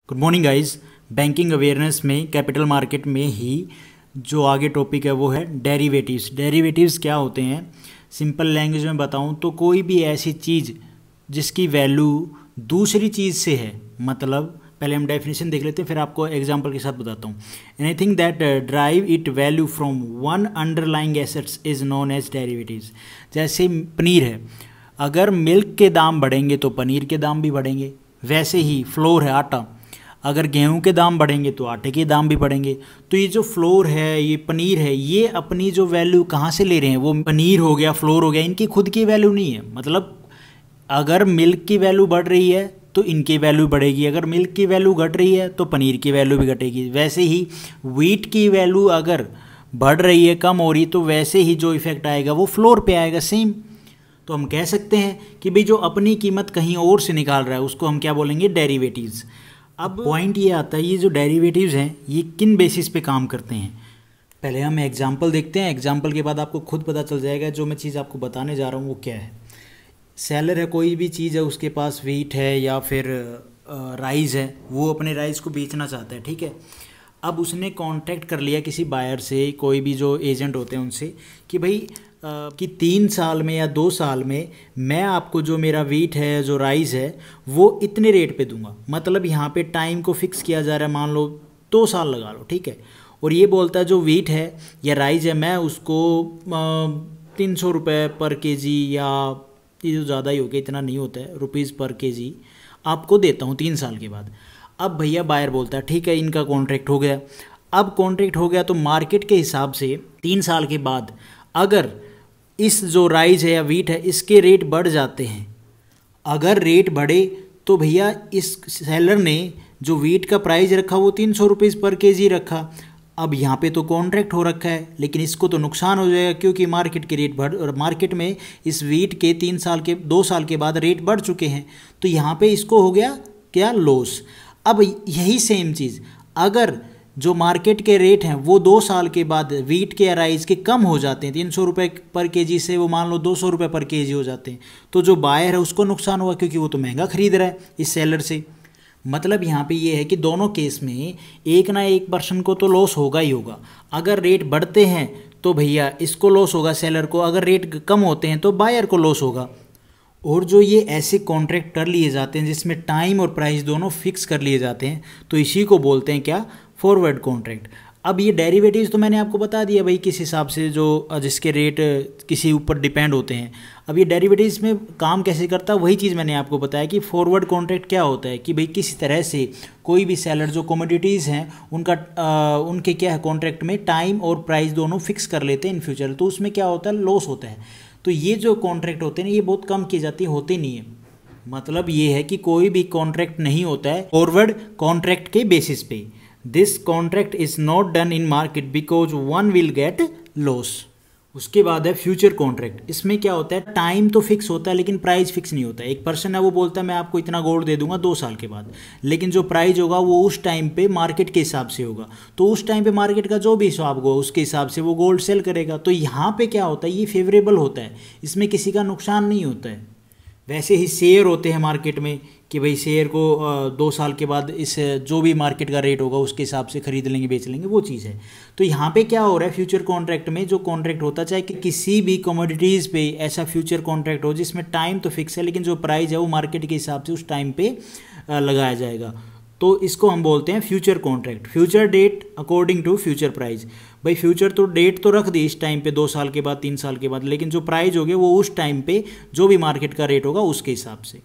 Good morning guys. Banking awareness में capital market में ही जो आगे टॉपिक है वो है डेरिवेटिव्स। डेरिवेटिव्स क्या होते हैं, सिंपल लैंग्वेज में बताऊं तो कोई भी ऐसी चीज़ जिसकी वैल्यू दूसरी चीज़ से है, मतलब पहले हम डेफिनेशन देख लेते हैं फिर आपको एग्जांपल के साथ बताता हूँ। Anything that drive it value from one underlying assets is known as derivatives. जैसे पनीर है, अगर मिल्क के दाम बढ़ेंगे तो पनीर के दाम भी बढ़ेंगे। वैसे ही फ्लोर है, आटा, अगर गेहूं के दाम बढ़ेंगे तो आटे के दाम भी बढ़ेंगे। तो ये जो फ्लोर है, ये पनीर है, ये अपनी जो वैल्यू कहाँ से ले रहे हैं, वो पनीर हो गया, फ्लोर हो गया, इनकी खुद की वैल्यू नहीं है। मतलब अगर मिल्क की वैल्यू बढ़ रही है तो इनकी वैल्यू बढ़ेगी, अगर मिल्क की वैल्यू घट रही है तो पनीर की वैल्यू भी घटेगी। वैसे ही व्हीट की वैल्यू अगर बढ़ रही है, कम हो रही, तो वैसे ही जो इफेक्ट आएगा वो फ्लोर पे आएगा सेम। तो हम कह सकते हैं कि भाई जो अपनी कीमत कहीं और से निकाल रहा है उसको हम क्या बोलेंगे, डेरिवेटिव्स। अब पॉइंट ये आता है, ये जो डेरिवेटिव्स हैं ये किन बेसिस पे काम करते हैं। पहले हम एग्जांपल देखते हैं, एग्जांपल के बाद आपको खुद पता चल जाएगा जो मैं चीज़ आपको बताने जा रहा हूँ वो क्या है। सेलर है, कोई भी चीज़ है, उसके पास व्हीट है या फिर राइस है, वो अपने राइस को बेचना चाहता है, ठीक है। अब उसने कांटेक्ट कर लिया किसी बायर से, कोई भी जो एजेंट होते हैं उनसे, कि भाई कि 3 साल में या 2 साल में मैं आपको जो मेरा व्हीट है, जो राइस है, वो इतने रेट पे दूंगा। मतलब यहाँ पे टाइम को फिक्स किया जा रहा है, मान लो 2 साल लगा लो, ठीक है। और ये बोलता है जो व्हीट है या राइस है मैं उसको 300 रुपये पर केजी, या ये जो ज़्यादा ही हो गया, इतना नहीं होता है, रुपीज़ पर केजी आपको देता हूँ 3 साल के बाद। अब भैया बायर बोलता है ठीक है, इनका कॉन्ट्रैक्ट हो गया। अब कॉन्ट्रैक्ट हो गया तो मार्केट के हिसाब से 3 साल के बाद अगर इस जो राइस है या व्हीट है इसके रेट बढ़ जाते हैं, अगर रेट बढ़े तो भैया इस सेलर ने जो व्हीट का प्राइस रखा वो 300 रुपीज़ पर केजी रखा। अब यहाँ पे तो कॉन्ट्रैक्ट हो रखा है, लेकिन इसको तो नुकसान हो जाएगा क्योंकि मार्केट के रेट मार्केट में इस व्हीट के 3 साल के 2 साल के बाद रेट बढ़ चुके हैं, तो यहाँ पे इसको हो गया क्या, लॉस। अब यही सेम चीज़ अगर जो मार्केट के रेट हैं वो 2 साल के बाद व्हीट के या राइस के कम हो जाते हैं, 300 रुपये पर केजी से वो मान लो 200 रुपये पर केजी हो जाते हैं, तो जो बायर है उसको नुकसान हुआ क्योंकि वो तो महंगा खरीद रहा है इस सेलर से। मतलब यहाँ पे ये है कि दोनों केस में एक ना एक पर्सन को तो लॉस होगा ही होगा। अगर रेट बढ़ते हैं तो भैया इसको लॉस होगा सेलर को, अगर रेट कम होते हैं तो बायर को लॉस होगा। और जो ये ऐसे कॉन्ट्रैक्ट कर लिए जाते हैं जिसमें टाइम और प्राइस दोनों फिक्स कर लिए जाते हैं, तो इसी को बोलते हैं क्या, फॉरवर्ड कॉन्ट्रैक्ट। अब ये डेरिवेटिव्स तो मैंने आपको बता दिया भाई किस हिसाब से जो जिसके रेट किसी ऊपर डिपेंड होते हैं। अब ये डेरिवेटिव्स में काम कैसे करता है वही चीज़ मैंने आपको बताया कि फॉरवर्ड कॉन्ट्रैक्ट क्या होता है, कि भाई किसी तरह से कोई भी सेलर जो कमोडिटीज़ हैं उनके क्या है, कॉन्ट्रैक्ट में टाइम और प्राइस दोनों फिक्स कर लेते हैं इन फ्यूचर, तो उसमें क्या होता है, लॉस होता है। तो ये जो कॉन्ट्रैक्ट होते हैं ना ये बहुत कम की जाती है, होते नहीं है। मतलब ये है कि कोई भी कॉन्ट्रैक्ट नहीं होता है फॉरवर्ड कॉन्ट्रैक्ट के बेसिस पे। This contract is not done in market because one will get loss. उसके बाद है फ्यूचर कॉन्ट्रैक्ट। इसमें क्या होता है, टाइम तो फिक्स होता है लेकिन प्राइस फिक्स नहीं होता है। एक पर्सन है वो बोलता है मैं आपको इतना गोल्ड दे दूंगा 2 साल के बाद, लेकिन जो प्राइस होगा वो उस टाइम पे मार्केट के हिसाब से होगा, तो उस टाइम पे मार्केट का जो भी हिसाब होगा उसके हिसाब से वो गोल्ड सेल करेगा। तो यहाँ पे क्या होता है, ये फेवरेबल होता है, इसमें किसी का नुकसान नहीं होता है। वैसे ही शेयर होते हैं मार्केट में कि भाई शेयर को 2 साल के बाद इस जो भी मार्केट का रेट होगा उसके हिसाब से खरीद लेंगे, बेच लेंगे, वो चीज़ है। तो यहाँ पे क्या हो रहा है, फ्यूचर कॉन्ट्रैक्ट में जो कॉन्ट्रैक्ट होता है, चाहे कि किसी भी कमोडिटीज़ पे ऐसा फ्यूचर कॉन्ट्रैक्ट हो जिसमें टाइम तो फिक्स है लेकिन जो प्राइस है वो मार्केट के हिसाब से उस टाइम पे लगाया जाएगा, तो इसको हम बोलते हैं future contract. Future date according to future price. भाई फ्यूचर तो डेट तो रख दी इस टाइम पे 2 साल के बाद 3 साल के बाद, लेकिन जो प्राइस होगे वो उस टाइम पे जो भी मार्केट का रेट होगा उसके हिसाब से,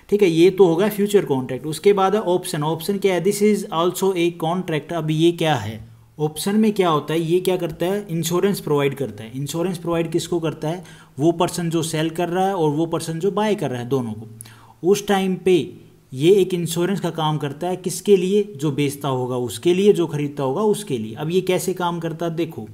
ठीक है। ये तो होगा फ्यूचर कॉन्ट्रैक्ट। उसके बाद है ऑप्शन। ऑप्शन क्या है, this is also a contract. अब ये क्या है, ऑप्शन में क्या होता है, ये क्या करता है, इंश्योरेंस प्रोवाइड करता है। इंश्योरेंस प्रोवाइड किसको करता है, वो पर्सन जो सेल कर रहा है और वो पर्सन जो बाय कर रहा है, दोनों को। उस टाइम पे ये एक इंश्योरेंस का काम करता है, किसके लिए, जो बेचता होगा उसके लिए, जो खरीदता होगा उसके लिए। अब ये कैसे काम करता है, देखो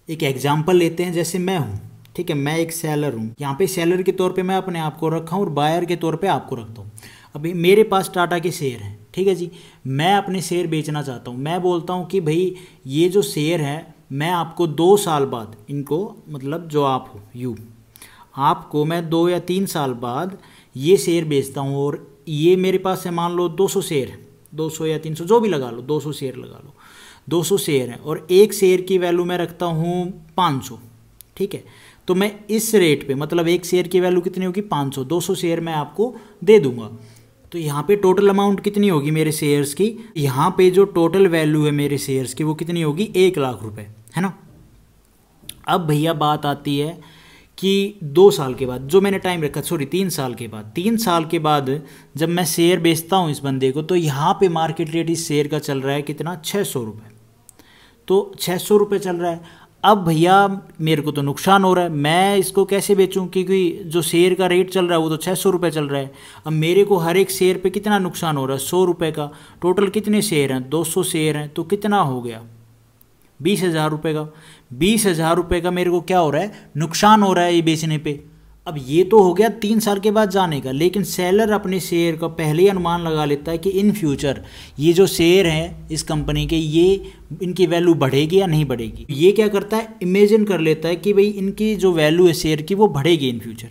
एक एग्जाम्पल लेते हैं। जैसे मैं हूँ, ठीक है, मैं एक सेलर हूँ, यहाँ पे सेलर के तौर पे मैं अपने आप को रखा हूँ और बायर के तौर पे आपको रखता हूँ। अभी मेरे पास टाटा के शेयर हैं, ठीक है जी, मैं अपने शेयर बेचना चाहता हूँ। मैं बोलता हूँ कि भाई ये जो शेयर है मैं आपको 2 साल बाद इनको, मतलब जो आप हो आपको मैं 2 या 3 साल बाद ये शेयर बेचता हूँ, और ये मेरे पास है मान लो 200 शेयर, 200 या 300 जो भी लगा लो, 200 शेयर लगा लो, 200 शेयर हैं और एक शेयर की वैल्यू मैं रखता हूँ 500, ठीक है। तो मैं इस रेट पे मतलब एक शेयर की वैल्यू कितनी होगी 500, 200 शेयर मैं आपको दे दूंगा। तो यहाँ पे टोटल अमाउंट कितनी होगी मेरे शेयर्स की, यहाँ पे जो टोटल वैल्यू है मेरे शेयर्स की वो कितनी होगी 1 लाख रुपए, है ना। अब भैया बात आती है कि 2 साल के बाद जो मैंने टाइम रखा, सॉरी 3 साल के बाद, 3 साल के बाद जब मैं शेयर बेचता हूँ इस बंदे को, तो यहाँ पे मार्केट रेट इस शेयर का चल रहा है कितना 600 रुपये। तो 600 रुपये चल रहा है। अब भैया मेरे को तो नुकसान हो रहा है, मैं इसको कैसे बेचूं, क्योंकि जो शेयर का रेट चल रहा है वो तो 600 रुपये चल रहा है। अब मेरे को हर एक शेयर पे कितना नुकसान हो रहा है 100 रुपये का। टोटल कितने शेयर हैं 200 शेयर हैं, तो कितना हो गया 20,000 रुपये का। 20,000 रुपये का मेरे को क्या हो रहा है नुकसान हो रहा है ये बेचने पे। अब ये तो हो गया 3 साल के बाद जाने का, लेकिन सेलर अपने शेयर का पहले ही अनुमान लगा लेता है कि इन फ्यूचर ये जो शेयर हैं इस कंपनी के, ये इनकी वैल्यू बढ़ेगी या नहीं बढ़ेगी। ये क्या करता है इमेजिन कर लेता है कि भाई इनकी जो वैल्यू है शेयर की वो बढ़ेगी इन फ्यूचर।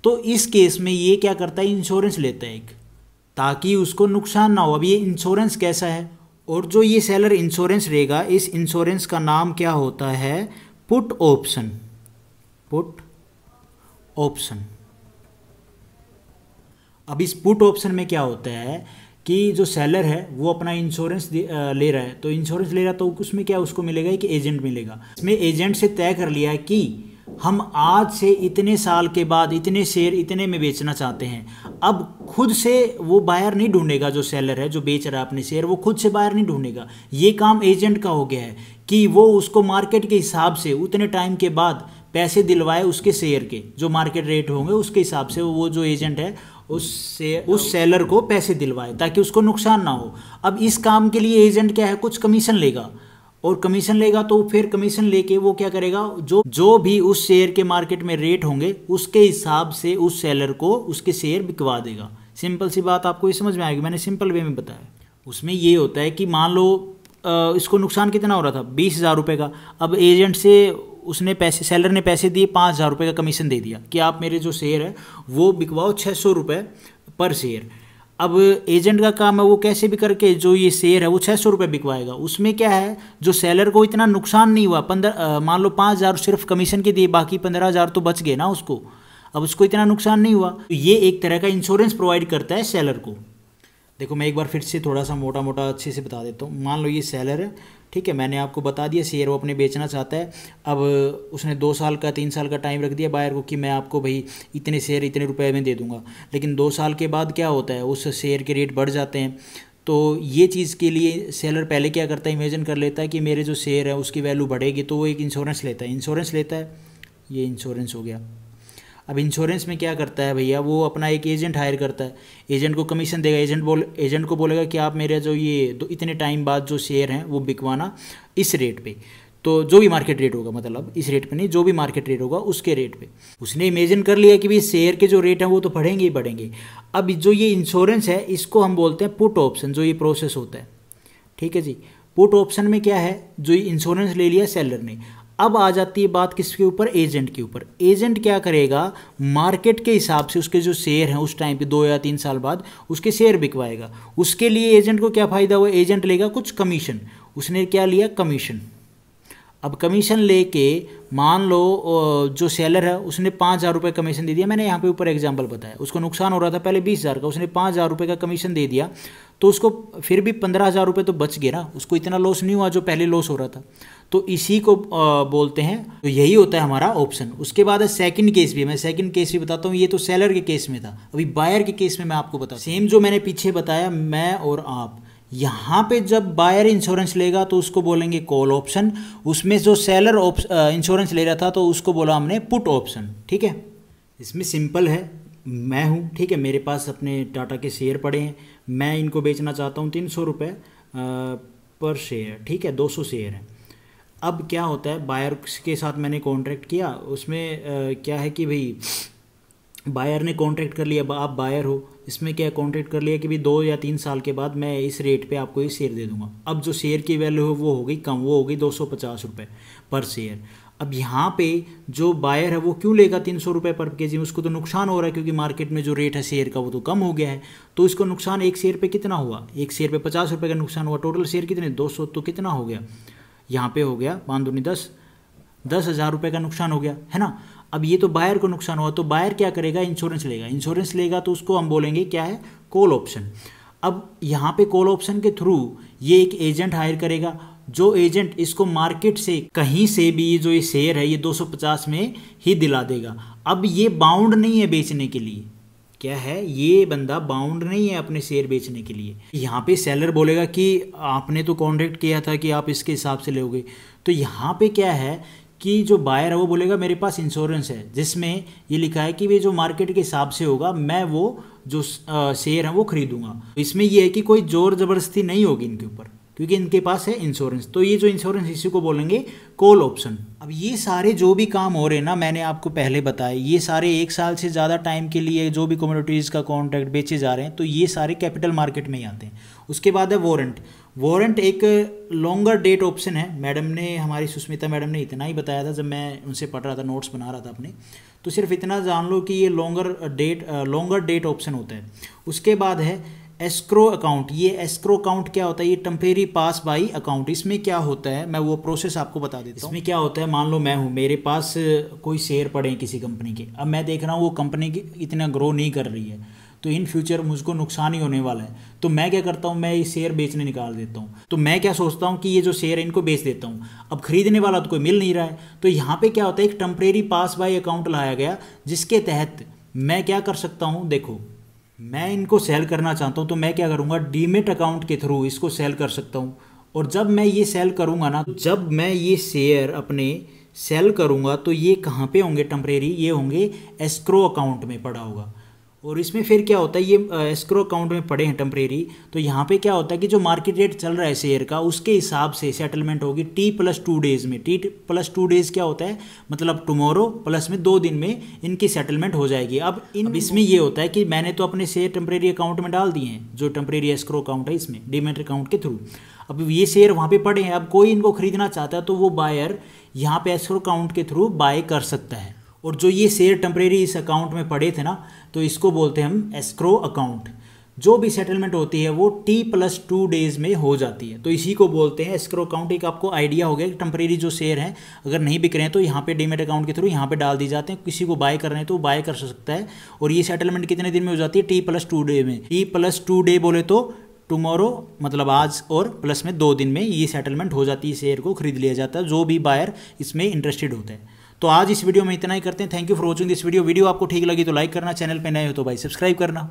तो इस केस में ये क्या करता है इंश्योरेंस लेता है एक, ताकि उसको नुकसान ना हो। अब ये इंश्योरेंस कैसा है, और जो ये सेलर इंश्योरेंस लेगा इस इंश्योरेंस का नाम क्या होता है पुट ऑप्शन। Put option. अब इस पुट ऑप्शन में क्या होता है कि जो सेलर है वो अपना इंश्योरेंस ले रहा है, तो इंश्योरेंस ले रहा तो उसमें क्या उसको मिलेगा कि एजेंट मिलेगा। इसमें एजेंट से तय कर लिया है कि हम आज से इतने साल के बाद इतने शेयर इतने में बेचना चाहते हैं। अब खुद से वो बायर नहीं ढूंढेगा, जो सेलर है जो बेच रहा है अपने शेयर वो खुद से बायर नहीं ढूंढेगा, ये काम एजेंट का हो गया है कि वो उसको मार्केट के हिसाब से उतने टाइम के बाद पैसे दिलवाए उसके शेयर के, जो मार्केट रेट होंगे उसके हिसाब से वो जो एजेंट है उस सेलर को पैसे दिलवाए ताकि उसको नुकसान ना हो। अब इस काम के लिए एजेंट क्या है कुछ कमीशन लेगा, और कमीशन लेगा तो फिर कमीशन लेके वो क्या करेगा जो भी उस शेयर के मार्केट में रेट होंगे उसके हिसाब से उस सेलर को उसके शेयर बिकवा देगा। सिंपल सी बात आपको ये समझ में आएगी, मैंने सिंपल वे में बताया। उसमें ये होता है कि मान लो इसको नुकसान कितना हो रहा था 20,000 रुपये का। अब एजेंट से उसने पैसे, सेलर ने पैसे दिए 5,000 रुपये का कमीशन दे दिया कि आप मेरे जो शेयर है वो बिकवाओ 600 रुपये पर शेयर। अब एजेंट का काम है वो कैसे भी करके जो ये शेयर है वो 600 रुपये बिकवाएगा। उसमें क्या है जो सेलर को इतना नुकसान नहीं हुआ, मान लो 5,000 सिर्फ कमीशन के दिए, बाकी 15,000 तो बच गए ना उसको। अब उसको इतना नुकसान नहीं हुआ, तो ये एक तरह का इंश्योरेंस प्रोवाइड करता है सेलर को। देखो मैं एक बार फिर से थोड़ा सा मोटा मोटा अच्छे से बता देता हूँ। मान लो ये सेलर है, ठीक है, मैंने आपको बता दिया शेयर वो अपने बेचना चाहता है। अब उसने 2 साल का 3 साल का टाइम रख दिया बायर को कि मैं आपको भाई इतने शेयर इतने रुपए में दे दूंगा। लेकिन 2 साल के बाद क्या होता है उस शेयर के रेट बढ़ जाते हैं। तो ये चीज़ के लिए सेलर पहले क्या करता है इमेजिन कर लेता है कि मेरे जो शेयर है उसकी वैल्यू बढ़ेगी, तो वो एक इंश्योरेंस लेता है। इंश्योरेंस लेता है, ये इंश्योरेंस हो गया। अब इंश्योरेंस में क्या करता है भैया वो अपना एक एजेंट हायर करता है, एजेंट को कमीशन देगा। एजेंट को बोलेगा कि आप मेरे जो ये इतने टाइम बाद जो शेयर हैं वो बिकवाना इस रेट पे, तो जो भी मार्केट रेट होगा, मतलब इस रेट पे नहीं, जो भी मार्केट रेट होगा उसके रेट पे। उसने इमेजिन कर लिया कि भाई शेयर के जो रेट हैं वो तो बढ़ेंगे ही बढ़ेंगे। अब जो ये इंश्योरेंस है इसको हम बोलते हैं पुट ऑप्शन, जो ये प्रोसेस होता है, ठीक है जी। पुट ऑप्शन में क्या है जो इंश्योरेंस ले लिया सेलर ने। अब आ जाती है बात किसके ऊपर, एजेंट के ऊपर। एजेंट क्या करेगा मार्केट के हिसाब से उसके जो शेयर हैं उस टाइम पे 2 या 3 साल बाद उसके शेयर बिकवाएगा। उसके लिए एजेंट को क्या फ़ायदा हुआ, एजेंट लेगा कुछ कमीशन। उसने क्या लिया कमीशन। अब कमीशन लेके मान लो जो सेलर है उसने 5,000 रुपये कमीशन दे दिया। मैंने यहाँ पे ऊपर एग्जांपल बताया, उसको नुकसान हो रहा था पहले 20,000 का, उसने 5,000 रुपये का कमीशन दे दिया, तो उसको फिर भी 15,000 रुपये तो बच गए ना, उसको इतना लॉस नहीं हुआ जो पहले लॉस हो रहा था। तो इसी को बोलते हैं, तो यही होता है हमारा ऑप्शन। उसके बाद है सेकंड केस भी, मैं सेकंड केस भी बताता हूँ। ये तो सेलर के केस में था, अभी बायर के केस में मैं आपको बताता हूँ। सेम जो मैंने पीछे बताया मैं और आप, यहाँ पे जब बायर इंश्योरेंस लेगा तो उसको बोलेंगे कॉल ऑप्शन। उसमें जो सेलर इंश्योरेंस ले रहा था तो उसको बोला हमने पुट ऑप्शन, ठीक है। इसमें सिंपल है, मैं हूँ, ठीक है, मेरे पास अपने टाटा के शेयर पड़े हैं, मैं इनको बेचना चाहता हूँ 300 रुपये पर शेयर, ठीक है, 200 शेयर है। अब क्या होता है बायर के साथ मैंने कॉन्ट्रैक्ट किया, उसमें क्या है कि भाई बायर ने कॉन्ट्रैक्ट कर लिया, आप बायर हो, इसमें क्या कॉन्ट्रैक्ट कर लिया कि भाई 2 या 3 साल के बाद मैं इस रेट पे आपको ये शेयर दे दूंगा। अब जो शेयर की वैल्यू है वो हो गई कम, वो हो गई 250 रुपये पर शेयर। अब यहाँ पे जो बायर है वो क्यों लेगा 300 रुपये पर केजी, उसको तो नुकसान हो रहा है क्योंकि मार्केट में जो रेट है शेयर का वो तो कम हो गया है। तो इसको नुकसान एक शेयर पे कितना हुआ, एक शेयर पे 50 रुपये का नुकसान हुआ, टोटल शेयर कितने 200, तो कितना हो गया यहाँ पे हो गया 5 दूनी 10,000 रुपये का नुकसान हो गया, है ना। अब ये तो बायर को नुकसान हुआ, तो बायर क्या करेगा, इंश्योरेंस लेगा। इंश्योरेंस लेगा तो उसको हम बोलेंगे क्या है, कॉल ऑप्शन। अब यहाँ पे कॉल ऑप्शन के थ्रू ये एक एजेंट हायर करेगा, जो एजेंट इसको मार्केट से कहीं से भी जो ये शेयर है ये 250 में ही दिला देगा। अब ये बाउंड नहीं है बेचने के लिए, क्या है, ये बंदा बाउंड नहीं है अपने शेयर बेचने के लिए। यहाँ पे सेलर बोलेगा कि आपने तो कॉन्ट्रैक्ट किया था कि आप इसके हिसाब से लोगे, तो यहाँ पे क्या है कि जो बायर है वो बोलेगा मेरे पास इंश्योरेंस है जिसमें ये लिखा है कि वे जो मार्केट के हिसाब से होगा मैं वो जो शेयर है वो खरीदूंगा। इसमें ये है कि कोई जोर ज़बरदस्ती नहीं होगी इनके ऊपर क्योंकि इनके पास है इंश्योरेंस। तो ये जो इंश्योरेंस इसी को बोलेंगे कॉल ऑप्शन। अब ये सारे जो भी काम हो रहे हैं ना, मैंने आपको पहले बताया, ये सारे 1 साल से ज़्यादा टाइम के लिए जो भी कमोडिटीज़ का कॉन्ट्रैक्ट बेचे जा रहे हैं तो ये सारे कैपिटल मार्केट में ही आते हैं। उसके बाद है वारंट। वारंट एक लॉन्गर डेट ऑप्शन है। मैडम ने, हमारी सुष्मिता मैडम ने इतना ही बताया था जब मैं उनसे पढ़ रहा था, नोट्स बना रहा था अपने, तो सिर्फ इतना जान लो कि ये लॉन्गर डेट ऑप्शन होता है। उसके बाद है एस्क्रो अकाउंट। ये एस्क्रो अकाउंट क्या होता है, ये टेम्परेरी पास बाई अकाउंट। इसमें क्या होता है, मैं वो प्रोसेस आपको बता देता हूँ। इसमें क्या होता है, मान लो मैं हूँ, मेरे पास कोई शेयर पड़े हैं किसी कंपनी के, अब मैं देख रहा हूँ वो कंपनी इतना ग्रो नहीं कर रही है तो इन फ्यूचर मुझको नुकसान ही होने वाला है, तो मैं क्या करता हूँ, मैं ये शेयर बेचने निकाल देता हूँ। तो मैं क्या सोचता हूँ कि ये जो शेयर है इनको बेच देता हूँ। अब खरीदने वाला तो कोई मिल नहीं रहा है, तो यहाँ पे क्या होता है, एक टेम्परेरी पास बाय अकाउंट लाया गया जिसके तहत मैं क्या कर सकता हूँ, देखो मैं इनको सेल करना चाहता हूँ तो मैं क्या करूँगा, डीमेट अकाउंट के थ्रू इसको सेल कर सकता हूँ। और जब मैं ये सेल करूँगा ना, जब मैं ये शेयर अपने सेल करूँगा तो ये कहाँ पे होंगे टेम्परेरी, ये होंगे एस्क्रो अकाउंट में पड़ा होगा। और इसमें फिर क्या होता है, ये एस्क्रो अकाउंट में पड़े हैं टेम्परेरी, तो यहाँ पे क्या होता है कि जो मार्केट रेट चल रहा है शेयर का उसके हिसाब से सेटलमेंट होगी T+2 डेज में। T+2 डेज क्या होता है, मतलब टुमारो प्लस में 2 दिन में इनकी सेटलमेंट हो जाएगी। अब इसमें ये होता है कि मैंने तो अपने शेयर टेम्परेरी अकाउंट में डाल दिए हैं, जो टेम्परेरी एस्क्रो अकाउंट है इसमें डीमैट अकाउंट के थ्रू। अब ये शेयर वहाँ पे पड़े हैं, अब कोई इनको खरीदना चाहता है तो वो बायर यहाँ पे एस्क्रो अकाउंट के थ्रू बाय कर सकता है। और जो ये शेयर टेम्परेरी इस अकाउंट में पड़े थे ना, तो इसको बोलते हैं हम एस्क्रो अकाउंट। जो भी सेटलमेंट होती है वो T+2 डेज में हो जाती है, तो इसी को बोलते हैं एस्क्रो अकाउंट। एक आपको आइडिया हो गया कि टेम्परेरी जो शेयर हैं अगर नहीं बिक रहे हैं तो यहाँ पे डीमेट अकाउंट के थ्रू यहाँ पे डाल दी जाते हैं, किसी को बाय कर रहे हैं तो बाय कर सकता है। और ये सेटलमेंट कितने दिन में हो जाती है, T+2 डे में। T+2 डे बोले तो टुमारो मतलब आज, और प्लस में 2 दिन में ये सेटलमेंट हो जाती है, शेयर को खरीद लिया जाता है जो भी बायर इसमें इंटरेस्टेड होता है। तो आज इस वीडियो में इतना ही करते हैं। Thank you for watching this video. Video आपको ठीक लगी तो लाइक करना, चैनल पे नए हो तो भाई सब्सक्राइब करना।